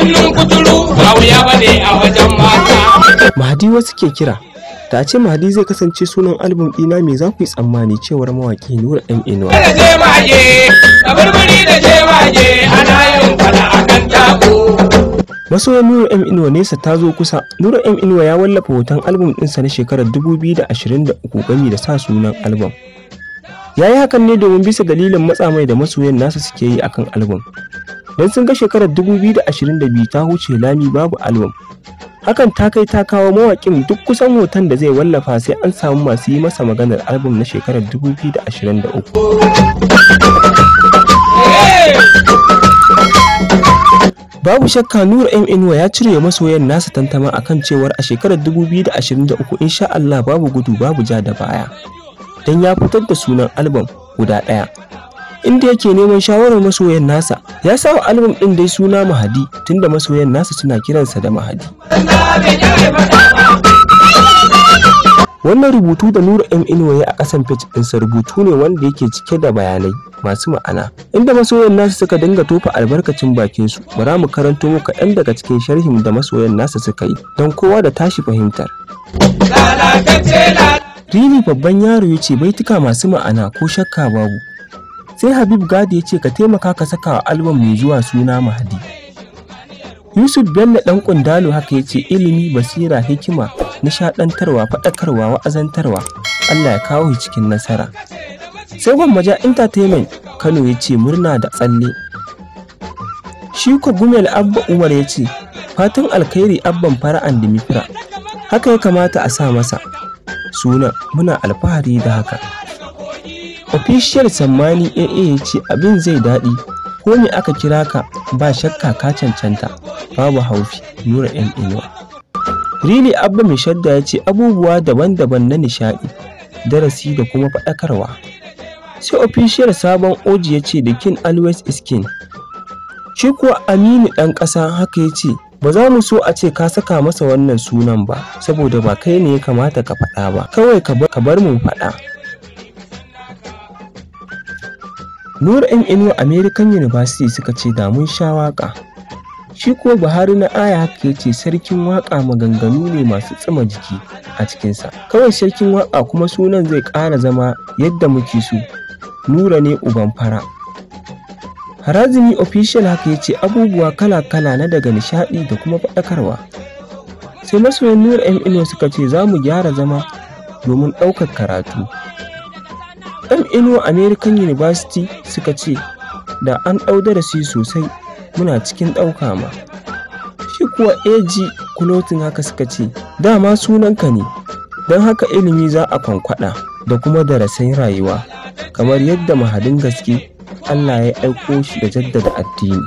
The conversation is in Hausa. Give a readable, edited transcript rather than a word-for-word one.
hannun kuturu ba wuya bane a wajen mata. Mahdi wasu ke kira. Ta ce Mahdi zai kasance sunan album ɗina, me za ku yi tsammani, cewar mawaƙi Nura M Inuwa. Da jemage, kabarbari da jemage ana yin fada akan taku. Masoyan Nura M Inuwa nesa ta zo kusa. Nura M Inuwa ya wallafa hoton album ɗinsa na shekarar 2023 gami da sa sunan album. Ya yi hakan ne domin bisa dalilin matsa mai da masoyan nasa suke yi akan album. Don sun ga shekarar 2022 ta huce lami babu album. Hakan ta kai ta kawo mawaƙin duk kusan hoton da zai wallafa sai an samu masu yi masa maganar album na shekarar 2023. Babu shakka Nura M Inuwa ya cire masoyan nasa tantama akan cewar a shekarar 2023 insha Allah babu gudu babu ja da baya. Dan ya fitar da sunan album guda ɗaya. Inda yake neman shawarar masoyan nasa, ya sa wa album ɗin dai suna Mahdi tunda masoyan nasa suna kiransa da Mahdi. Wannan rubutu da Nura M Inuwa ya a ƙasan page ɗinsa rubutu ne wanda yake cike da bayanai masu ma'ana, inda masoyan nasa suka dinga tofa albarkacin bakinsu. Bara mu karanto muku kaɗan daga cikin sharhin da masoyan nasa suka yi don kowa da tashi fahimtar. Rini babban yaro ya ce baituka masu ma'ana ko shakka babu. Sai Habib Gadi ya ce ka taimaka ka saka wa album mai zuwa suna Mahdi. Yusuf Bello ɗan Kundalo haka ya ce ilimi, basira, hikima, nishaɗantarwa, faɗakarwa, wa'azantarwa, Allah ya kawo shi cikin nasara. Sai Gwammaja Entertainment Kano ya ce murna da tsalle. Shiko Gumel Abba Umar ya ce fatan alkhairi abban fara'an da mifira. Haka ya kamata a sa masa suna, muna alfahari da haka. Official Sammani AA ya ce abin zai daɗi, ko me aka kira ka ba shakka ka cancanta, babu haufi. Nura M Inuwa. Really Abba mai shadda ya ce abubuwa daban-daban na nishaɗi, darasi da kuma faɗakarwa. Sai official Sabon Oji ya ce the king always is king. Shi kuwa Aminu ɗan ƙasa haka ya ce ba za mu so a ce ka saka masa wannan sunan ba, saboda ba kai ne ya kamata ka faɗa ba, kawai ka bar mu faɗa. Nura M Inuwa American University suka ce da mun sha waƙa. Shi kuwa Buhari na aya haka ya ce sarkin waƙa maganganu ne masu tsima jiki a cikinsa. Kawai sarkin waƙa kuma sunan zai ƙara zama yadda muke so. Nura ne uban fara. Harazimi Official haka ya ce abubuwa kala-kala na daga nishaɗi da kuma faɗakarwa. Sai masoyan Nura M Inuwa suka ce za mu gyara zama domin ɗaukar karatu. M Inuwa American University suka ce da an ɗau darasi sosai, muna cikin ɗauka ma. Shi kuwa AG Clothing haka suka ce dama sunanka ne, don haka ilimi za a kwankwaɗa da kuma darasin rayuwa kamar yadda mahadin gaske Allah ya aiko shi da jaddada addini.